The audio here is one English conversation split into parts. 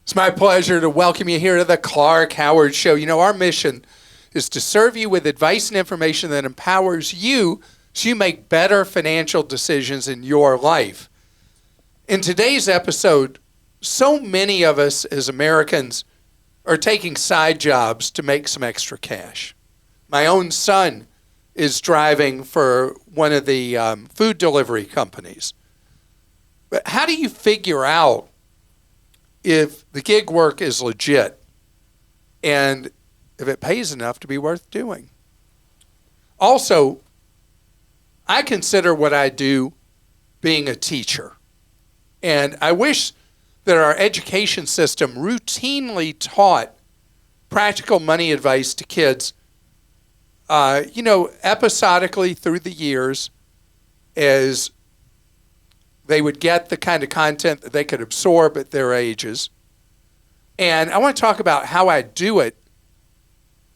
It's my pleasure to welcome you here to the Clark Howard Show. You know, our mission is to serve you with advice and information that empowers you so you make better financial decisions in your life. In today's episode, so many of us as Americans are taking side jobs to make some extra cash. My own son is driving for one of the food delivery companies. But how do you figure out if the gig work is legit and if it pays enough to be worth doing? Also, I consider what I do being a teacher. And I wish that our education system routinely taught practical money advice to kids, episodically through the years as they would get the kind of content that they could absorb at their ages. And I want to talk about how I do it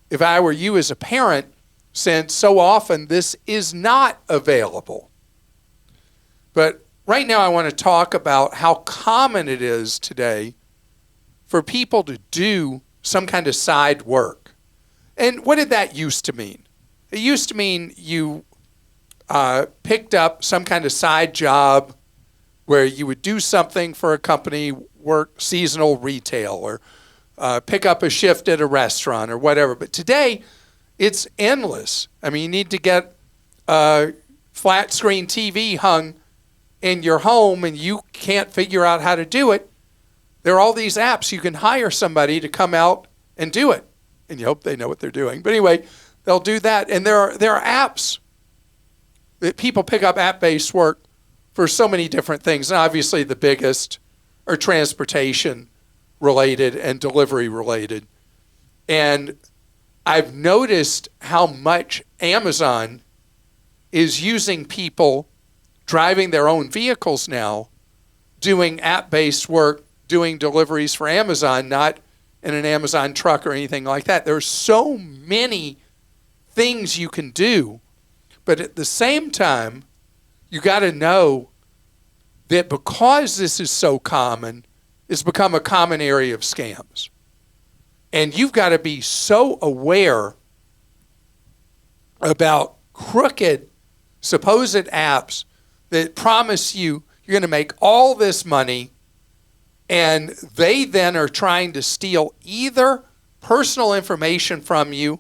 if I were you as a parent, since so often this is not available. But right now I want to talk about how common it is today for people to do some kind of side work. And what did that used to mean? It used to mean you picked up some kind of side job where you would do something for a company, work seasonal retail, or pick up a shift at a restaurant or whatever. But today, it's endless. I mean, you need to get a flat screen TV hung in your home and you can't figure out how to do it. There are all these apps. You can hire somebody to come out and do it. And you hope they know what they're doing. But anyway, they'll do that. And there are apps that people pick up, app-based work for so many different things. And obviously the biggest are transportation related and delivery related. And I've noticed how much Amazon is using people driving their own vehicles now, doing app-based work, doing deliveries for Amazon, not in an Amazon truck or anything like that. There are so many things you can do, but at the same time, you got to know that because this is so common, it's become a common area of scams. And you've got to be so aware about crooked, supposed apps that promise you you're going to make all this money, and they then are trying to steal either personal information from you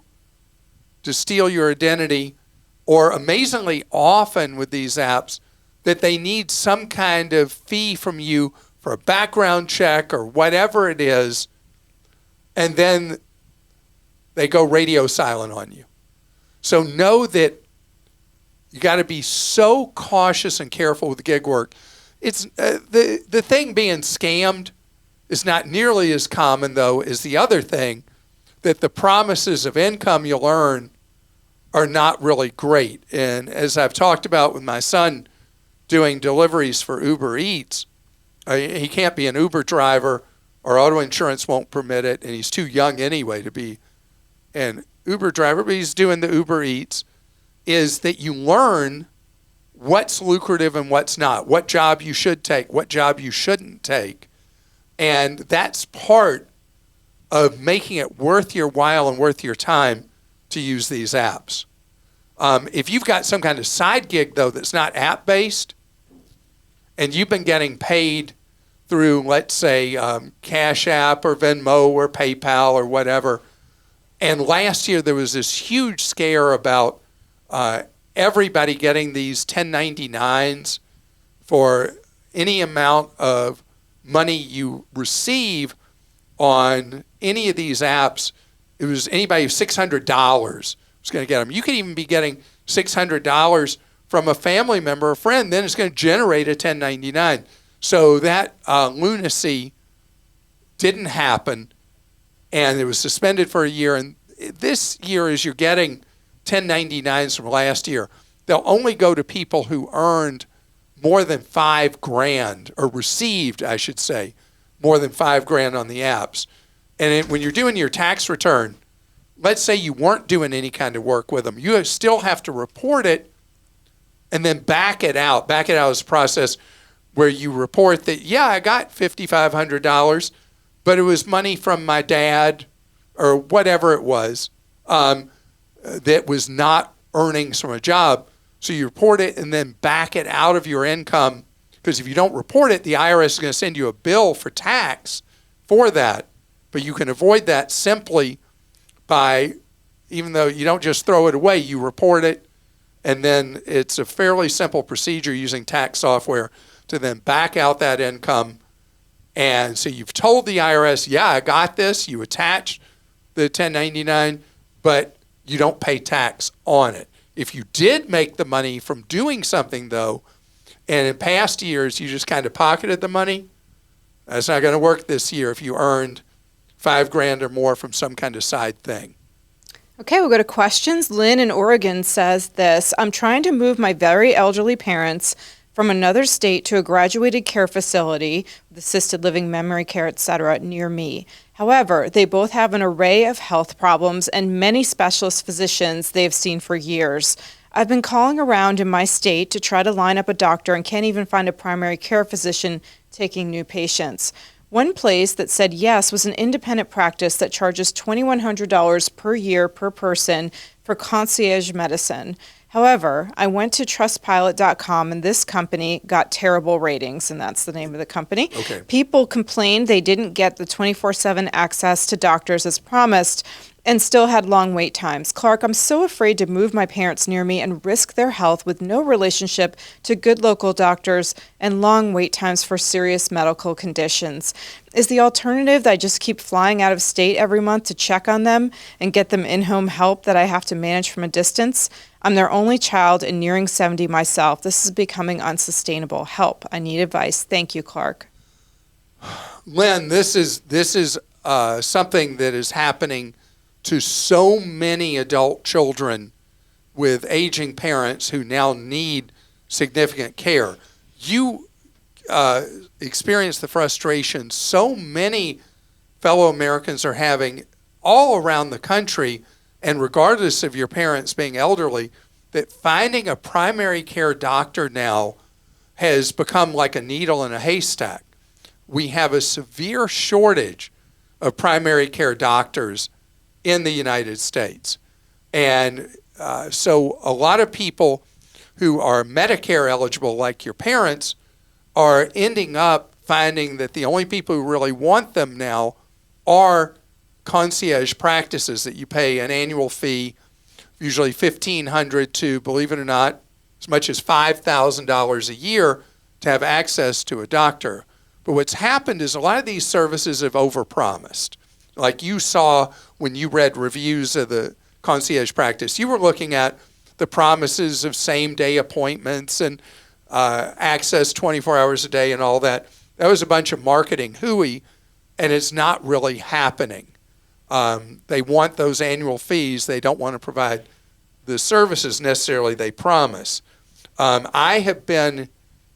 to steal your identity, or amazingly often with these apps, that they need some kind of fee from you for a background check or whatever it is, and then they go radio silent on you. So know that you got to be so cautious and careful with gig work. It's the thing being scammed is not nearly as common, though, as the other thing, that the promises of income you'll earn are not really great. And as I've talked about with my son doing deliveries for Uber Eats, he can't be an Uber driver, or auto insurance won't permit it, and he's too young anyway to be an Uber driver, but he's doing the Uber Eats, is that you learn what's lucrative and what's not, what job you should take, what job you shouldn't take. And that's part of making it worth your while and worth your time to use these apps. If you've got some kind of side gig, though, that's not app-based, and you've been getting paid through, let's say, Cash App or Venmo or PayPal or whatever, and last year there was this huge scare about everybody getting these 1099s for any amount of money you receive on any of these apps. It was anybody with $600 was going to get them. You could even be getting $600 from a family member or friend, then it's going to generate a 1099. So that lunacy didn't happen, and it was suspended for a year. And this year, as you're getting 1099s from last year, they'll only go to people who earned more than $5,000, or received, I should say, more than $5,000 on the apps. And when you're doing your tax return, let's say you weren't doing any kind of work with them, you still have to report it and then back it out. Back it out is a process where you report that, yeah, I got $5,500, but it was money from my dad or whatever it was that was not earnings from a job. So you report it and then back it out of your income, because if you don't report it, the IRS is going to send you a bill for tax for that. But you can avoid that simply by, even though you don't just throw it away, you report it, and then it's a fairly simple procedure using tax software to then back out that income. And so you've told the IRS, yeah, I got this. You attach the 1099, but you don't pay tax on it. If you did make the money from doing something, though, and in past years you just kind of pocketed the money, that's not going to work this year if you earned $5,000 or more from some kind of side thing. Okay, we'll go to questions. Lynn in Oregon says this: I'm trying to move my very elderly parents from another state to a graduated care facility with assisted living, memory care, etc., near me. However, they both have an array of health problems and many specialist physicians they have seen for years. I've been calling around in my state to try to line up a doctor and can't even find a primary care physician taking new patients. One place that said yes was an independent practice that charges $2,100 per year per person for concierge medicine. However, I went to trustpilot.com and this company got terrible ratings, and that's the name of the company. Okay. People complained they didn't get the 24/7 access to doctors as promised and still had long wait times. Clark, I'm so afraid to move my parents near me and risk their health with no relationship to good local doctors and long wait times for serious medical conditions. Is the alternative that I just keep flying out of state every month to check on them and get them in-home help that I have to manage from a distance? I'm their only child and nearing 70 myself. This is becoming unsustainable. Help. I need advice. Thank you, Clark. Lynn, this is something that is happening to so many adult children with aging parents who now need significant care. You experience the frustration so many fellow Americans are having all around the country, and regardless of your parents being elderly, that finding a primary care doctor now has become like a needle in a haystack. We have a severe shortage of primary care doctors in the United States. And so a lot of people who are Medicare eligible, like your parents, are ending up finding that the only people who really want them now are concierge practices that you pay an annual fee, usually $1,500 to, believe it or not, as much as $5,000 a year to have access to a doctor. But what's happened is a lot of these services have overpromised. Like you saw when you read reviews of the concierge practice, you were looking at the promises of same-day appointments and access 24 hours a day and all that. That was a bunch of marketing hooey, and it's not really happening. They want those annual fees. They don't want to provide the services necessarily they promise. I have been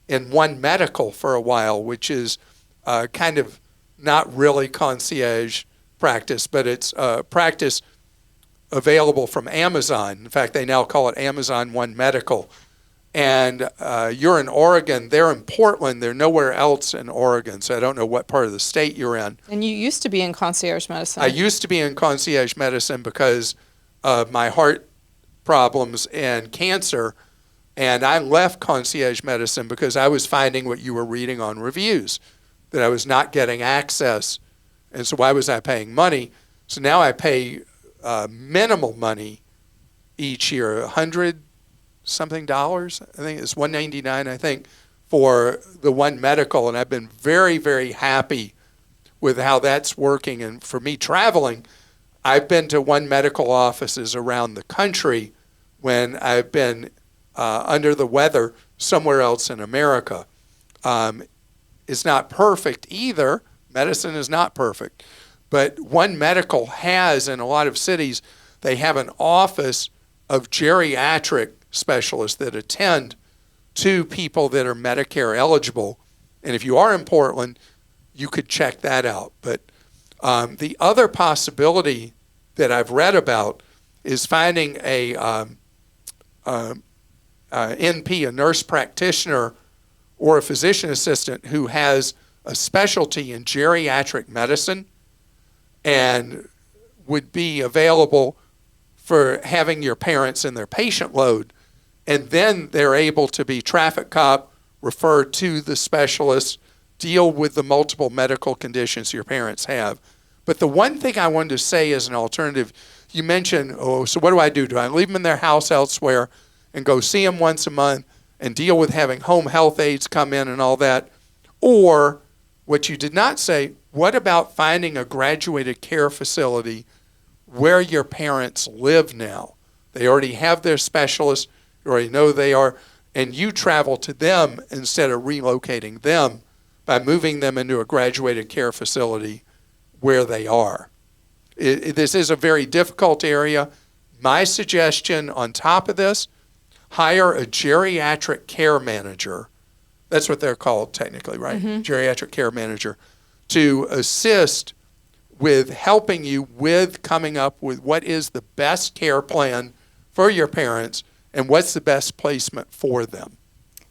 in One Medical for a while, which is kind of not really concierge practice, but it's a practice available from Amazon. In fact, they now call it Amazon One Medical. And you're in Oregon. They're in Portland. They're nowhere else in Oregon, so I don't know what part of the state you're in. And you used to be in concierge medicine. I used to be in concierge medicine because of my heart problems and cancer, and I left concierge medicine because I was finding what you were reading on reviews, that I was not getting access. And so why was I paying money? So now I pay minimal money each year, $100-something. I think it's $199, I think, for the One Medical. And I've been very, very happy with how that's working. And for me traveling, I've been to One Medical offices around the country when I've been under the weather somewhere else in America. It's not perfect either. Medicine is not perfect. But One Medical has, in a lot of cities, they have an office of geriatric specialists that attend to people that are Medicare eligible. And if you are in Portland, you could check that out. But the other possibility that I've read about is finding a NP, a nurse practitioner, or a physician assistant who has a specialty in geriatric medicine and would be available for having your parents in their patient load. And then they're able to be traffic cop, refer to the specialist, deal with the multiple medical conditions your parents have. But the one thing I wanted to say as an alternative, you mentioned, so what do I do? Do I leave them in their house elsewhere and go see them once a month and deal with having home health aides come in and all that? Or what you did not say, what about finding a graduated care facility where your parents live now? They already have their specialists, you already know they are, and you travel to them instead of relocating them by moving them into a graduated care facility where they are. This is a very difficult area. My suggestion on top of this, hire a geriatric care manager. That's what they're called technically, right? Mm-hmm. Geriatric care manager, to assist with helping you with coming up with what is the best care plan for your parents and what's the best placement for them.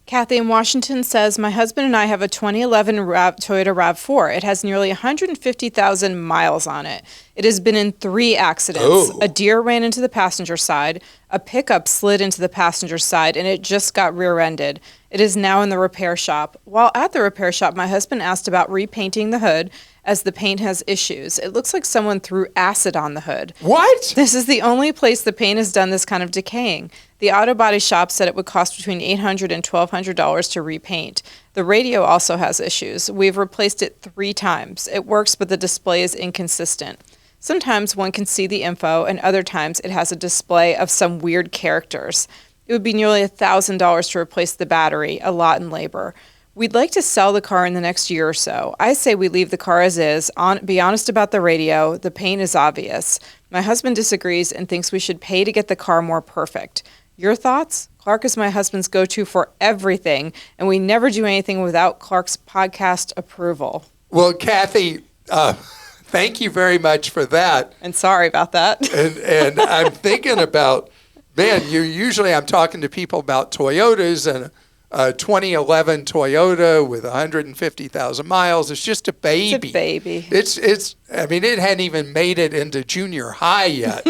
Cathy in Washington says, my husband and I have a 2011 Toyota RAV4. It has nearly 150,000 miles on it. It has been in 3 accidents. Oh. A deer ran into the passenger side, a pickup slid into the passenger side, and it just got rear-ended. It is now in the repair shop. While at the repair shop, my husband asked about repainting the hood as the paint has issues. It looks like someone threw acid on the hood. What? This is the only place the paint has done this kind of decaying. The auto body shop said it would cost between $800 and $1,200 to repaint. The radio also has issues. We've replaced it 3 times. It works, but the display is inconsistent. Sometimes one can see the info, and other times it has a display of some weird characters. It would be nearly $1,000 to replace the battery, a lot in labor. We'd like to sell the car in the next year or so. I say we leave the car as is, be honest about the radio, the paint is obvious. My husband disagrees and thinks we should pay to get the car more perfect. Your thoughts? Clark is my husband's go-to for everything, and we never do anything without Clark's podcast approval. Well, Cathy, thank you very much for that. And sorry about that. And I'm thinking about, man, I'm talking to people about Toyotas, and a 2011 Toyota with 150,000 miles. It's just a baby. It's a baby. It hadn't even made it into junior high yet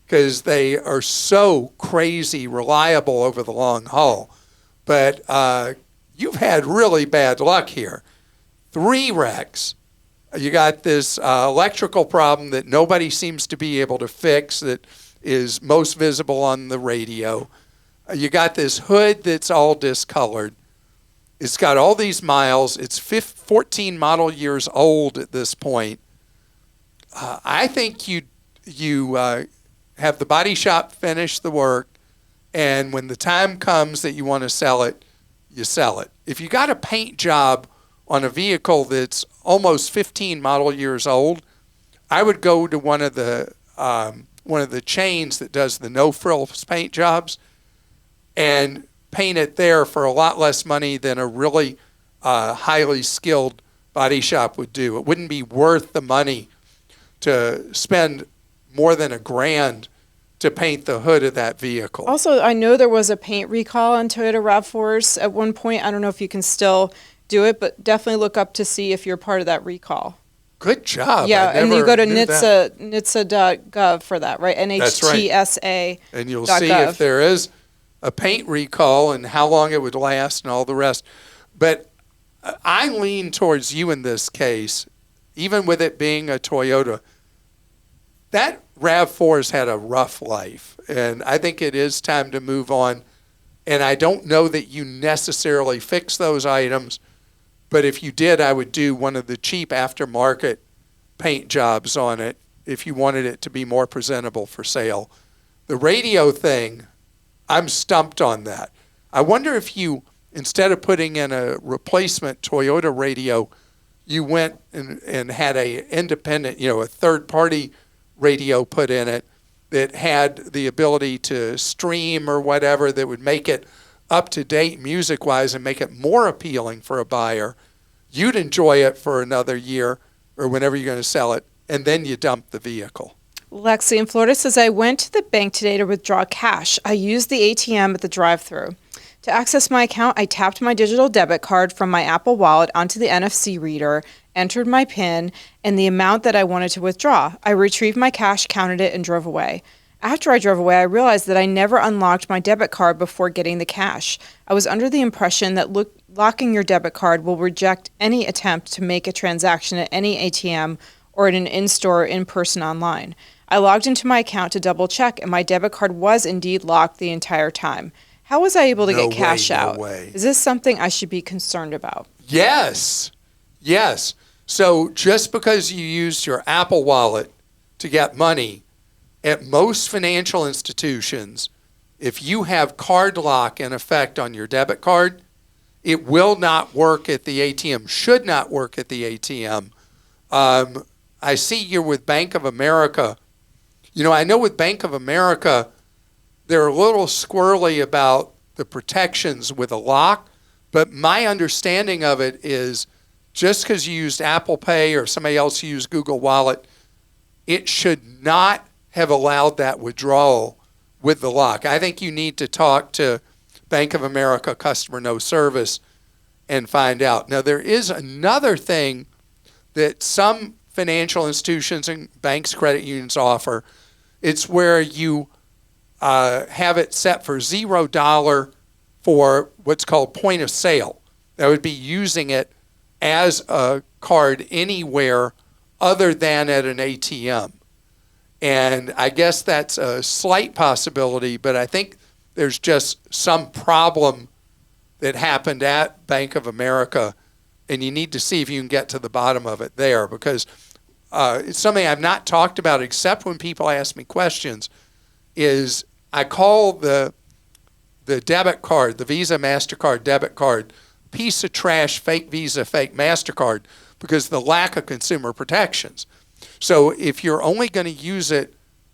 because they are so crazy reliable over the long haul. But you've had really bad luck here. 3 wrecks. You got this electrical problem that nobody seems to be able to fix that is most visible on the radio. You got this hood that's all discolored. It's got all these miles. It's 14 model years old at this point. I think you have the body shop finish the work, and when the time comes that you want to sell it, you sell it. If you got a paint job on a vehicle that's almost 15 model years old, I would go to one of the chains that does the no-frills paint jobs and paint it there for a lot less money than a really highly skilled body shop would do. It wouldn't be worth the money to spend more than $1,000 to paint the hood of that vehicle. Also, I know there was a paint recall on Toyota RAV4s at one point. I don't know if you can still do it, but definitely look up to see if you're part of that recall. Good job. Yeah, and you go to NHTSA.gov for that, right? NHTSA.gov. And you'll see if there is a paint recall and how long it would last and all the rest. But I lean towards you in this case, even with it being a Toyota. That RAV4 has had a rough life, and I think it is time to move on. And I don't know that you necessarily fix those items, but if you did, I would do one of the cheap aftermarket paint jobs on it if you wanted it to be more presentable for sale. The radio thing, I'm stumped on that. I wonder if you, instead of putting in a replacement Toyota radio, you went and had a independent, a third-party radio put in it that had the ability to stream or whatever that would make it up-to-date music-wise and make it more appealing for a buyer. You'd enjoy it for another year or whenever you're going to sell it, and then you dump the vehicle. Lexi in Florida says, I went to the bank today to withdraw cash. I used the ATM at the drive-thru. To access my account, I tapped my digital debit card from my Apple Wallet onto the NFC reader, entered my PIN, and the amount that I wanted to withdraw. I retrieved my cash, counted it, and drove away. After I drove away, I realized that I never unlocked my debit card before getting the cash. I was under the impression that locking your debit card will reject any attempt to make a transaction at any ATM or at an in-store or in-person online. I logged into my account to double check, and my debit card was indeed locked the entire time. How was I able to get cash out? No way. Is this something I should be concerned about? Yes. Yes. So just because you used your Apple Wallet to get money, at most financial institutions, if you have card lock in effect on your debit card, it will not work at the ATM, should not work at the ATM. I see you're with Bank of America. You know, I know with Bank of America, they're a little squirrely about the protections with a lock, but my understanding of it is just because you used Apple Pay or somebody else used Google Wallet, it should not have allowed that withdrawal with the lock. I think you need to talk to Bank of America Customer No Service and find out. Now, there is another thing that some financial institutions and banks, credit unions offer. It's where you have it set for $0 for what's called point of sale. That would be using it as a card anywhere other than at an ATM. And I guess that's a slight possibility, but I think there's just some problem that happened at Bank of America, and you need to see if you can get to the bottom of it there, because it's something I've not talked about except when people ask me questions, is I call the debit card, the Visa MasterCard debit card, piece of trash, fake Visa, fake MasterCard, because of the lack of consumer protections. So if you're only going to use it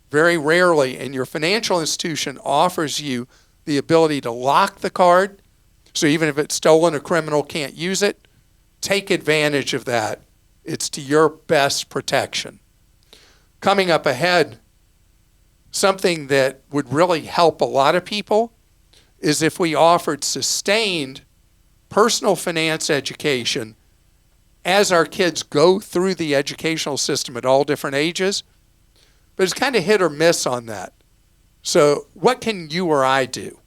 very rarely and your financial institution offers you the ability to lock the card, so even if it's stolen, a criminal can't use it, take advantage of that. It's to your best protection. Coming up ahead, something that would really help a lot of people is if we offered sustained personal finance education as our kids go through the educational system at all different ages. But it's kind of hit or miss on that. So what can you or I do?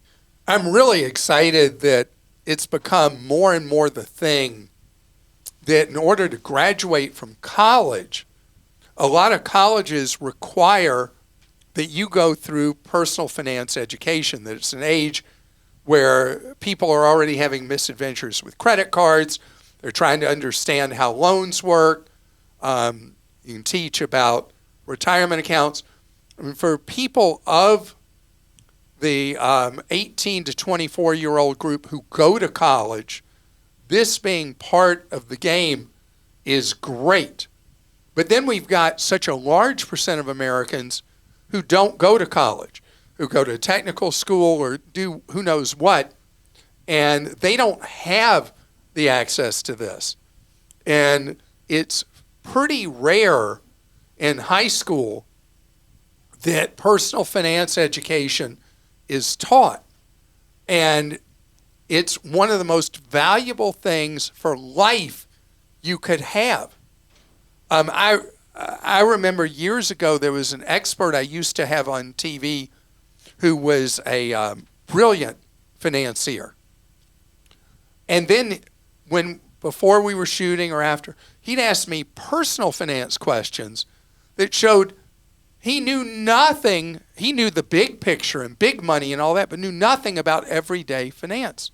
I'm really excited that it's become more and more the thing that in order to graduate from college, a lot of colleges require that you go through personal finance education, that it's an age where people are already having misadventures with credit cards. They're trying to understand how loans work. You can teach about retirement accounts. I mean, for people of the 18 to 24-year-old group who go to college, this being part of the game is great. But then we've got such a large percent of Americans who don't go to college, who go to technical school or do who knows what, and they don't have the access to this. And it's pretty rare in high school that personal finance education is taught. And it's one of the most valuable things for life you could have. I remember years ago there was an expert I used to have on TV who was a brilliant financier. And then before we were shooting or after, he'd ask me personal finance questions that showed he knew nothing. He knew the big picture and big money and all that, but knew nothing about everyday finance.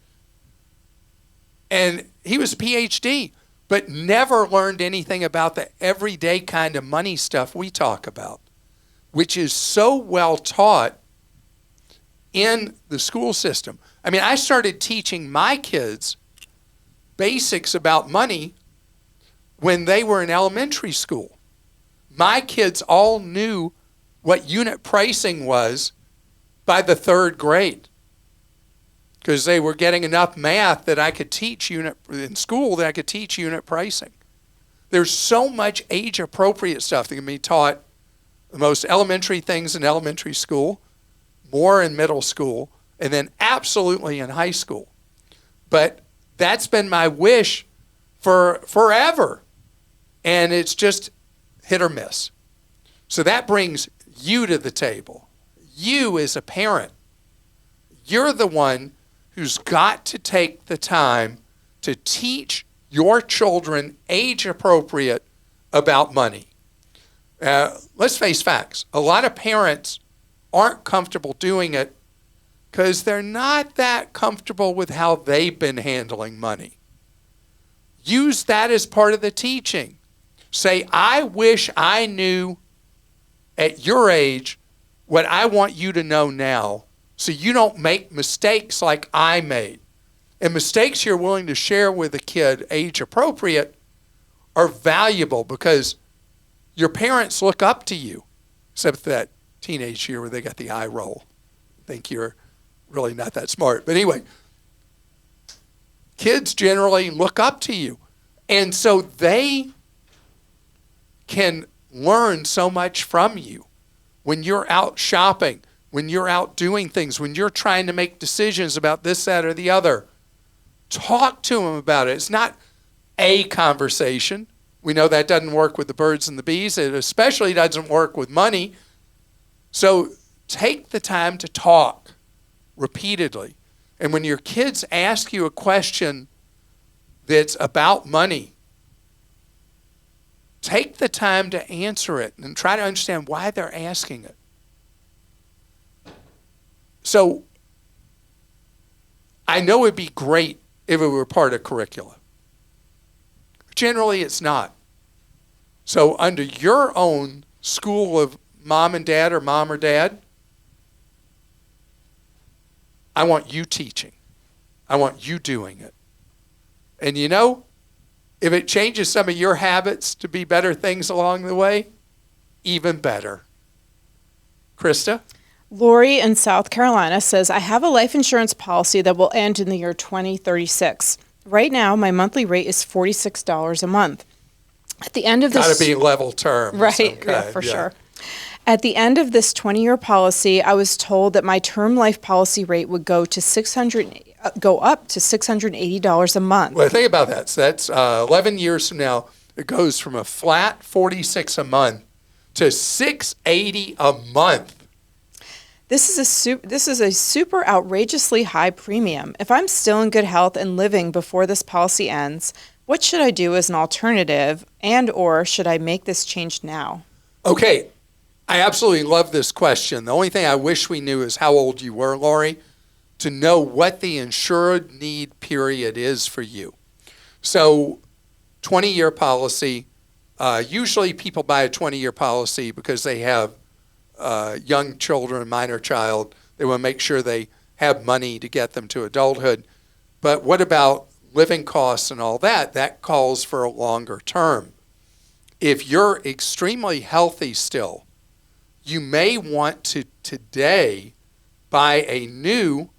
And he was a PhD, but never learned anything about the everyday kind of money stuff we talk about, which is so well taught in the school system. I mean, I started teaching my kids basics about money when they were in elementary school. My kids all knew what unit pricing was by the third grade because they were getting enough math that I could teach unit pricing. There's so much age-appropriate stuff that can be taught, the most elementary things in elementary school, more in middle school, and then absolutely in high school. But that's been my wish for forever. And it's just hit or miss. So that brings you to the table. You as a parent, you're the one who's got to take the time to teach your children age appropriate about money. Let's face facts. A lot of parents aren't comfortable doing it because they're not that comfortable with how they've been handling money. Use that as part of the teaching. Say, I wish I knew at your age what I want you to know now so you don't make mistakes like I made. And mistakes you're willing to share with a kid age appropriate are valuable because your parents look up to you, except that teenage year where they got the eye roll. Think you're really not that smart. But anyway, kids generally look up to you. And so they can learn so much from you when you're out shopping, when you're out doing things, when you're trying to make decisions about this, that, or the other. Talk to them about it. It's not a conversation. We know that doesn't work with the birds and the bees. It especially doesn't work with money. So take the time to talk repeatedly. And when your kids ask you a question that's about money, take the time to answer it and try to understand why they're asking it. So I know it'd be great if it were part of curricula. Generally, it's not. So under your own school of mom and dad or mom or dad, I want you teaching. I want you doing it. And you know, if it changes some of your habits to be better things along the way, even better. Christa? Laurie in South Carolina says, I have a life insurance policy that will end in the year 2036. Right now, my monthly rate is $46 a month. At the end of this... Got to be level term. Right, yeah, for sure. At the end of this 20-year policy, I was told that my term life policy rate would go up to $680 a month. Well, think about that. So that's 11 years from now. It goes from a flat $46 a month to $680 a month. This is a super outrageously high premium. If I'm still in good health and living before this policy ends, what should I do as an alternative, and or should I make this change now? Okay, I absolutely love this question. The only thing I wish we knew is how old you were, Laurie, to know what the insured need period is for you. So 20-year policy, usually people buy a 20-year policy because they have young children, minor child. They want to make sure they have money to get them to adulthood. But what about living costs and all that? That calls for a longer term. If you're extremely healthy still, you may want to today buy a new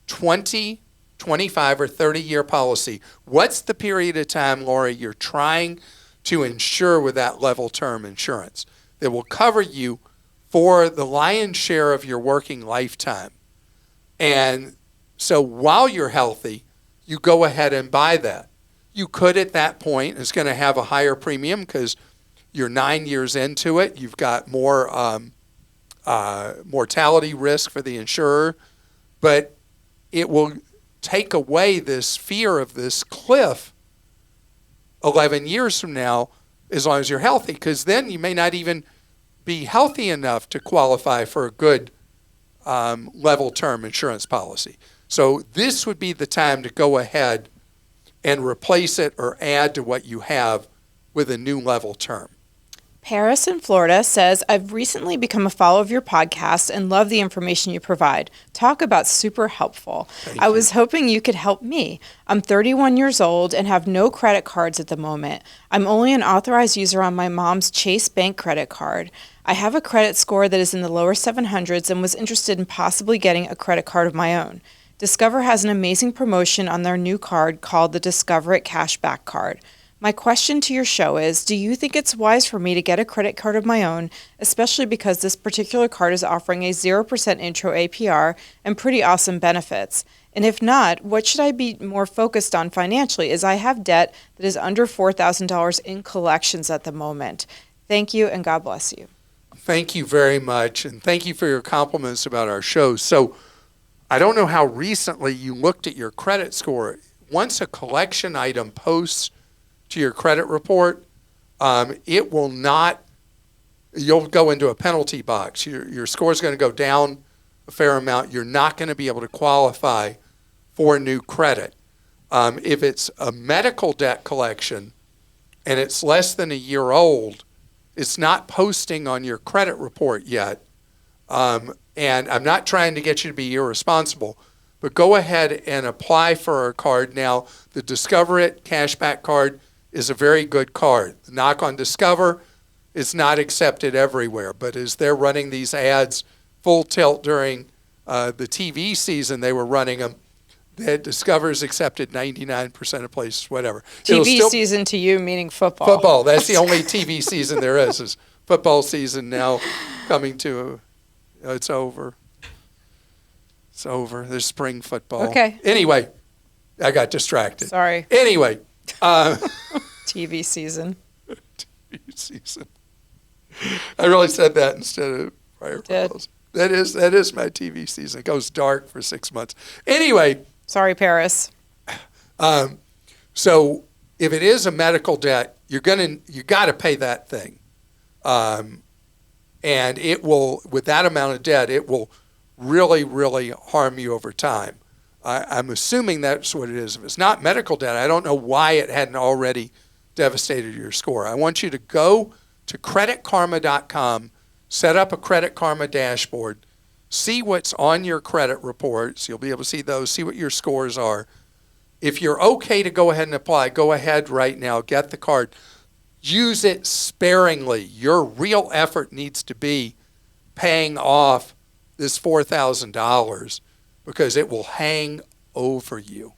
20, 25, or 30-year policy. What's the period of time, Laurie, you're trying to insure with that level term insurance that will cover you for the lion's share of your working lifetime? And so while you're healthy, you go ahead and buy that. You could at that point, it's going to have a higher premium because you're 9 years into it. You've got more mortality risk for the insurer, but it will take away this fear of this cliff 11 years from now as long as you're healthy, because then you may not even be healthy enough to qualify for a good level term insurance policy. So this would be the time to go ahead and replace it or add to what you have with a new level term. Paris in Florida says, I've recently become a follower of your podcast and love the information you provide. Talk about super helpful. I was hoping you could help me. I'm 31 years old and have no credit cards at the moment. I'm only an authorized user on my mom's Chase Bank credit card. I have a credit score that is in the lower 700s and was interested in possibly getting a credit card of my own. Discover has an amazing promotion on their new card called the Discover It Cashback Card. My question to your show is, do you think it's wise for me to get a credit card of my own, especially because this particular card is offering a 0% intro APR and pretty awesome benefits? And if not, what should I be more focused on financially, as I have debt that is under $4,000 in collections at the moment? Thank you, and God bless you. Thank you very much, and thank you for your compliments about our show. So I don't know how recently you looked at your credit score. Once a collection item posts to your credit report, it will not, you'll go into a penalty box. Your score is going to go down a fair amount. You're not going to be able to qualify for new credit. If it's a medical debt collection and it's less than a year old, it's not posting on your credit report yet. And I'm not trying to get you to be irresponsible, but go ahead and apply for a card now. The Discover It cashback card is a very good card. The Knock on Discover is not accepted everywhere, but as they're running these ads full tilt during the TV season, they were running them. That Discover's accepted 99% of places, whatever. TV season to you meaning football. Football. That's the only TV season there is football season now coming to it's over. It's over. There's spring football. Okay. Anyway, I got distracted. Sorry. Anyway. TV season. TV season. I really said that instead of prior calls. That is my TV season. It goes dark for 6 months. Anyway. Sorry, Paris. So if it is a medical debt, you got to pay that thing. And it will, with that amount of debt, it will really, really harm you over time. I'm assuming that's what it is. If it's not medical debt, I don't know why it hadn't already devastated your score. I want you to go to creditkarma.com, set up a Credit Karma dashboard, see what's on your credit reports. You'll be able to see those, see what your scores are. If you're okay to go ahead and apply, go ahead right now, get the card. Use it sparingly. Your real effort needs to be paying off this $4,000 because it will hang over you.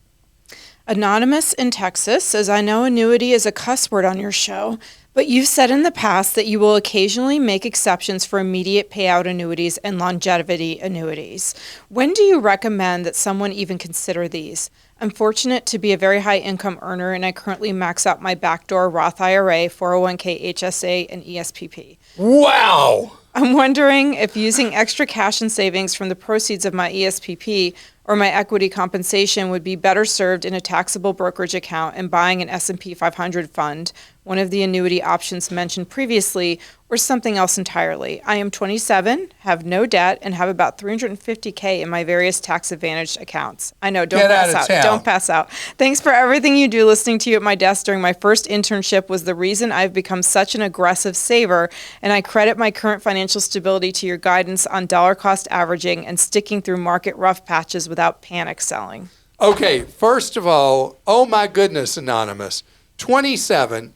Anonymous in Texas says, I know annuity is a cuss word on your show, but you've said in the past that you will occasionally make exceptions for immediate payout annuities and longevity annuities. When do you recommend that someone even consider these? I'm fortunate to be a very high income earner, and I currently max out my backdoor Roth IRA, 401k, HSA, and ESPP. Wow! I'm wondering if using extra cash and savings from the proceeds of my ESPP or my equity compensation would be better served in a taxable brokerage account and buying an S&P 500 fund, one of the annuity options mentioned previously, or something else entirely. I am 27, have no debt, and have about $350K in my various tax-advantaged accounts. I know, don't pass out. Don't pass out. Thanks for everything you do. Listening to you at my desk during my first internship was the reason I've become such an aggressive saver, and I credit my current financial stability to your guidance on dollar cost averaging and sticking through market rough patches without panic selling. Okay, first of all, oh my goodness, Anonymous, 27,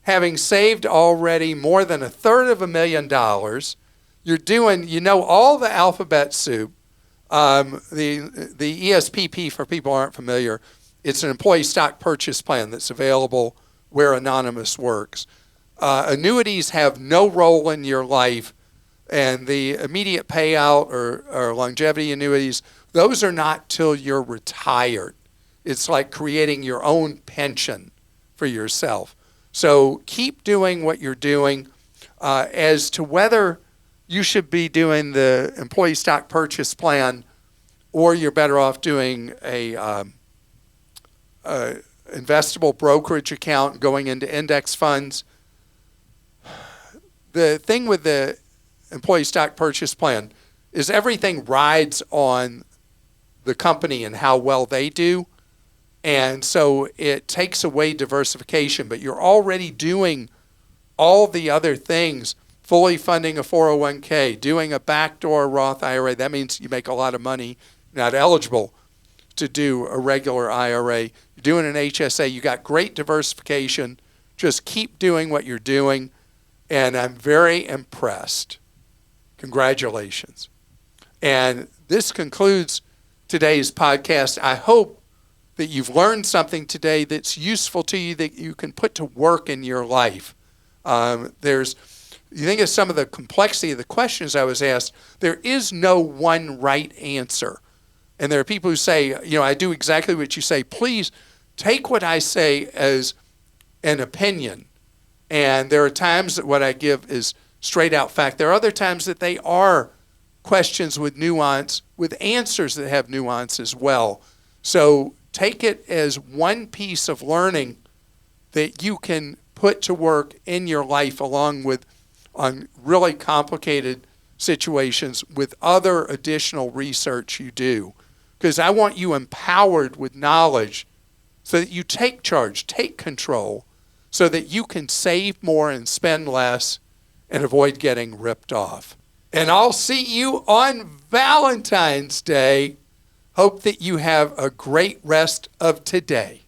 having saved already more than $250,000, you're doing, all the alphabet soup. The ESPP, for people who aren't familiar, it's an employee stock purchase plan that's available where Anonymous works. Annuities have no role in your life, and the immediate payout or longevity annuities, those are not till you're retired. It's like creating your own pension for yourself. So keep doing what you're doing. As to whether you should be doing the employee stock purchase plan or you're better off doing a investable brokerage account going into index funds, the thing with the employee stock purchase plan is everything rides on the company and how well they do. And so it takes away diversification, but you're already doing all the other things, fully funding a 401k, doing a backdoor Roth IRA. That means you make a lot of money, not eligible to do a regular IRA. You're doing an HSA. You got great diversification. Just keep doing what you're doing, and I'm very impressed. Congratulations. And this concludes today's podcast. I hope that you've learned something today that's useful to you that you can put to work in your life. You think of some of the complexity of the questions I was asked, there is no one right answer. And there are people who say, I do exactly what you say. Please take what I say as an opinion. And there are times that what I give is straight out fact. There are other times that they are questions with nuance, with answers that have nuance as well. So take it as one piece of learning that you can put to work in your life along with on really complicated situations with other additional research you do. Because I want you empowered with knowledge so that you take charge, take control, so that you can save more and spend less and avoid getting ripped off. And I'll see you on Valentine's Day. Hope that you have a great rest of today.